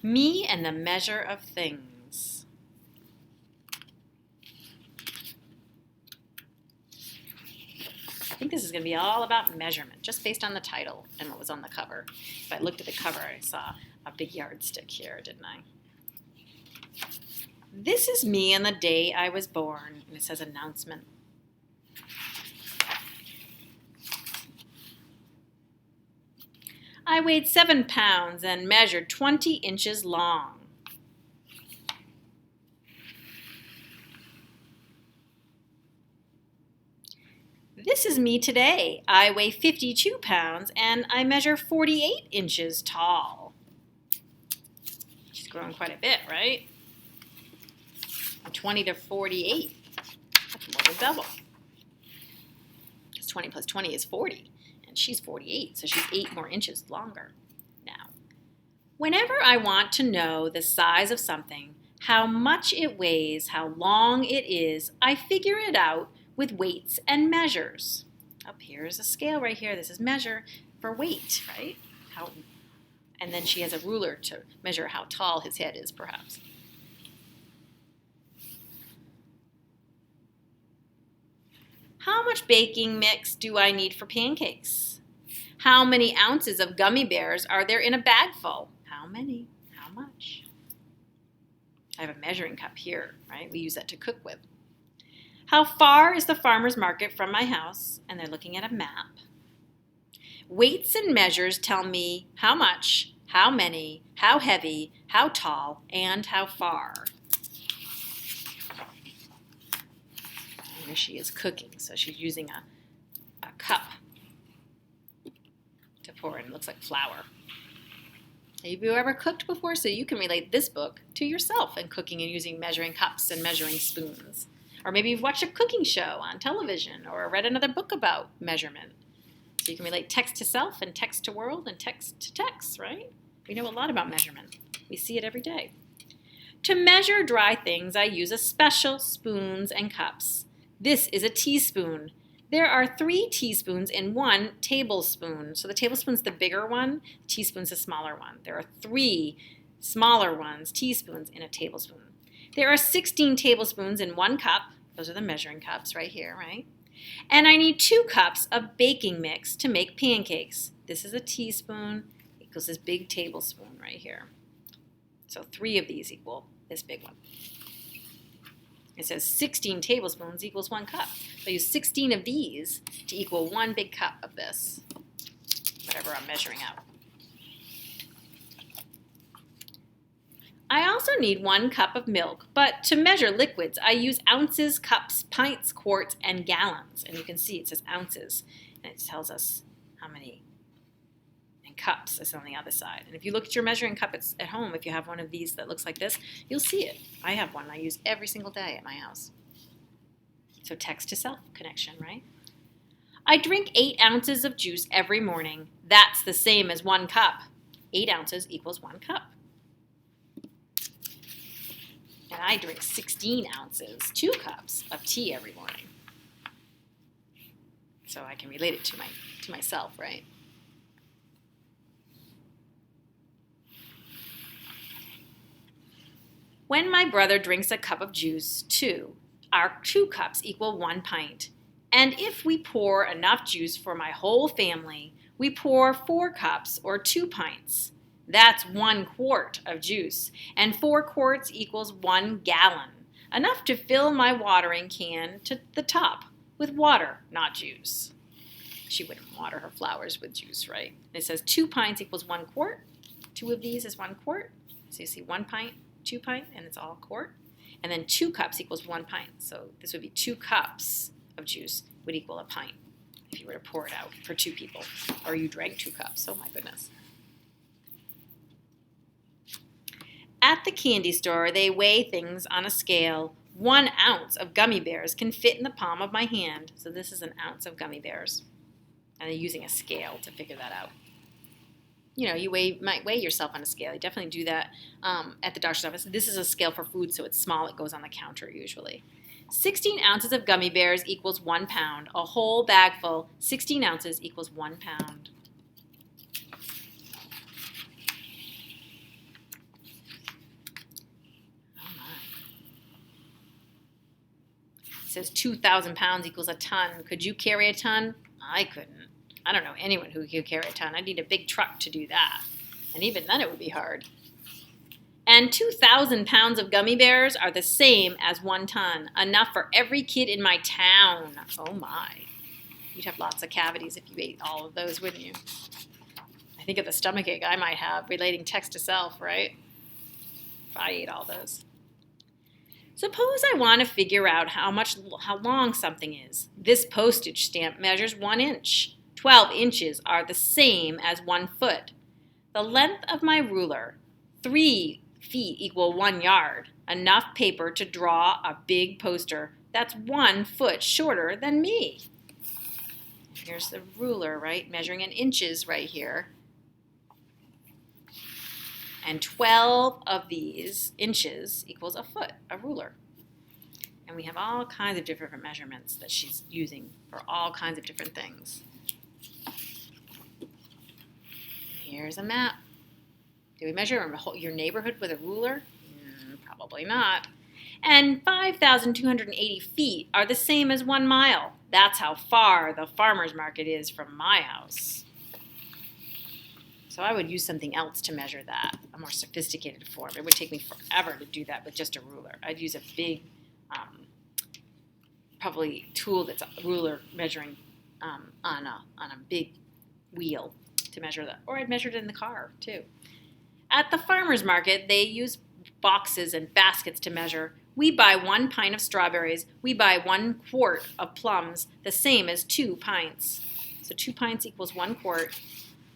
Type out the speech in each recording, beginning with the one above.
Me and the measure of things. I think this is going to be all about measurement, just based on the title and what was on the cover. If I looked at the cover, I saw a big yardstick here, didn't I? This is me on the day I was born, and it says announcement. I weighed 7 pounds and measured 20 inches long. This is me today. I weigh 52 pounds and I measure 48 inches tall. She's grown quite a bit, right? From 20 to 48. That's more than double. Because 20 plus 20 is 40. And she's 48, so she's 8 more inches longer. Now, whenever I want to know the size of something, how much it weighs, how long it is, I figure it out with weights and measures. Up here is a scale right here. This is measure for weight, right? And then she has a ruler to measure how tall his head is, perhaps. How much baking mix do I need for pancakes? How many ounces of gummy bears are there in a bag full? How many? How much? I have a measuring cup here, right? We use that to cook with. How far is the farmer's market from my house? And they're looking at a map. Weights and measures tell me how much, how many, how heavy, how tall, and how far. Here she is cooking, so she's using a cup to pour in. It looks like flour. Have you ever cooked before? So you can relate this book to yourself and cooking and using measuring cups and measuring spoons. Or maybe you've watched a cooking show on television or read another book about measurement. So you can relate text to self and text to world and text to text, right? We know a lot about measurement. We see it every day. To measure dry things, I use a special spoons and cups. This is a teaspoon. There are 3 teaspoons in 1 tablespoon. So the tablespoon's the bigger one, teaspoon's the smaller one. There are 3 smaller ones, teaspoons, in a tablespoon. There are 16 tablespoons in 1 cup. Those are the measuring cups right here, right? And I need 2 cups of baking mix to make pancakes. This is a teaspoon equals this big tablespoon right here. So 3 of these equal this big one. It says 16 tablespoons equals 1 cup. So I use 16 of these to equal 1 big cup of this, whatever I'm measuring out. I also need 1 cup of milk, but to measure liquids, I use ounces, cups, pints, quarts, and gallons. And you can see it says ounces, and it tells us how many. And cups is on the other side. And if you look at your measuring cup at home, if you have one of these that looks like this, you'll see it. I have one I use every single day at my house. So text to self connection, right? I drink 8 ounces of juice every morning. That's the same as 1 cup. 8 ounces equals 1 cup. And I drink 16 ounces, 2 cups of tea every morning. So I can relate it to myself, right? When my brother drinks a cup of juice, 2, our 2 cups equal 1 pint. And if we pour enough juice for my whole family, we pour 4 cups or 2 pints. That's 1 quart of juice, and 4 quarts equals 1 gallon, enough to fill my watering can to the top with water, not juice. She wouldn't water her flowers with juice, right? It says 2 pints equals 1 quart. 2 of these is 1 quart. So you see 1 pint, 2 pint, and it's all quart. And then 2 cups equals 1 pint. So this would be 2 cups of juice would equal a pint if you were to pour it out for 2 people. Or you drank 2 cups. Oh my goodness. At the candy store, they weigh things on a scale. 1 ounce of gummy bears can fit in the palm of my hand. So this is an ounce of gummy bears. And they're using a scale to figure that out. You know, you might weigh yourself on a scale. You definitely do that at the doctor's office. This is a scale for food, so it's small. It goes on the counter usually. 16 ounces of gummy bears equals 1 pound. A whole bag full, 16 ounces equals 1 pound. It says 2,000 pounds equals a ton. Could you carry a ton? I couldn't. I don't know anyone who could carry a ton. I'd need a big truck to do that. And even then it would be hard. And 2,000 pounds of gummy bears are the same as 1 ton. Enough for every kid in my town. Oh my. You'd have lots of cavities if you ate all of those, wouldn't you? I think of the stomachache I might have relating text to self, right? If I ate all those. Suppose I want to figure out how long something is. This postage stamp measures 1 inch. 12 inches are the same as 1 foot. The length of my ruler, 3 feet equal 1 yard. Enough paper to draw a big poster that's 1 foot shorter than me. Here's the ruler, right? Measuring in inches right here. And 12 of these inches equals a foot, a ruler. And we have all kinds of different measurements that she's using for all kinds of different things. Here's a map. Do we measure your neighborhood with a ruler? Probably not. And 5,280 feet are the same as 1 mile. That's how far the farmer's market is from my house. So I would use something else to measure that, a more sophisticated form. It would take me forever to do that with just a ruler. I'd use a big, probably tool that's a ruler measuring on a big wheel to measure that. Or I'd measure it in the car, too. At the farmer's market, they use boxes and baskets to measure. We buy 1 pint of strawberries. We buy 1 quart of plums, the same as 2 pints. So 2 pints equals 1 quart.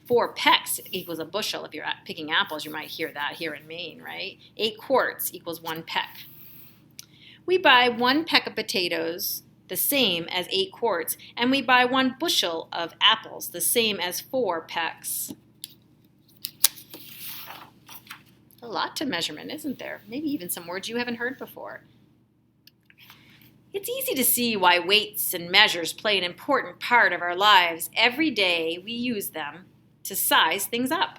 4 pecks equals a bushel. If you're picking apples, you might hear that here in Maine, right? 8 quarts equals 1 peck. We buy 1 peck of potatoes, the same as 8 quarts, and we buy 1 bushel of apples, the same as 4 pecks. A lot to measurement, isn't there? Maybe even some words you haven't heard before. It's easy to see why weights and measures play an important part of our lives. Every day we use them to size things up.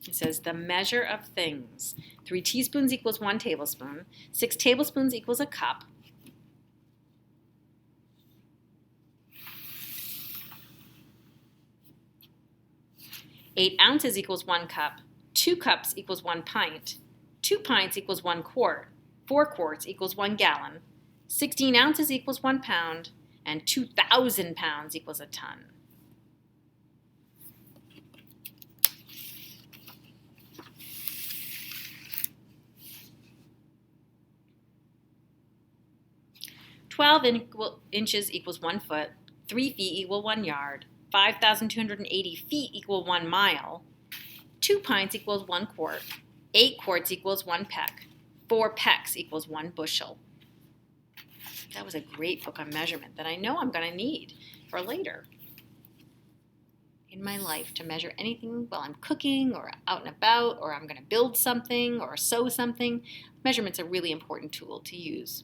It says the measure of things. 3 teaspoons equals 1 tablespoon. 6 tablespoons equals a cup. 8 ounces equals 1 cup. 2 cups equals 1 pint. 2 pints equals 1 quart. 4 quarts equals 1 gallon. 16 ounces equals 1 pound. And 2,000 pounds equals a ton. Inches equals 1 foot. 3 feet equal 1 yard. 5,280 feet equal 1 mile. 2 pints equals 1 quart. 8 quarts equals 1 peck. 4 pecks equals 1 bushel. That was a great book on measurement that I know I'm going to need for later in my life to measure anything while I'm cooking or out and about, or I'm going to build something or sew something. Measurement's a really important tool to use.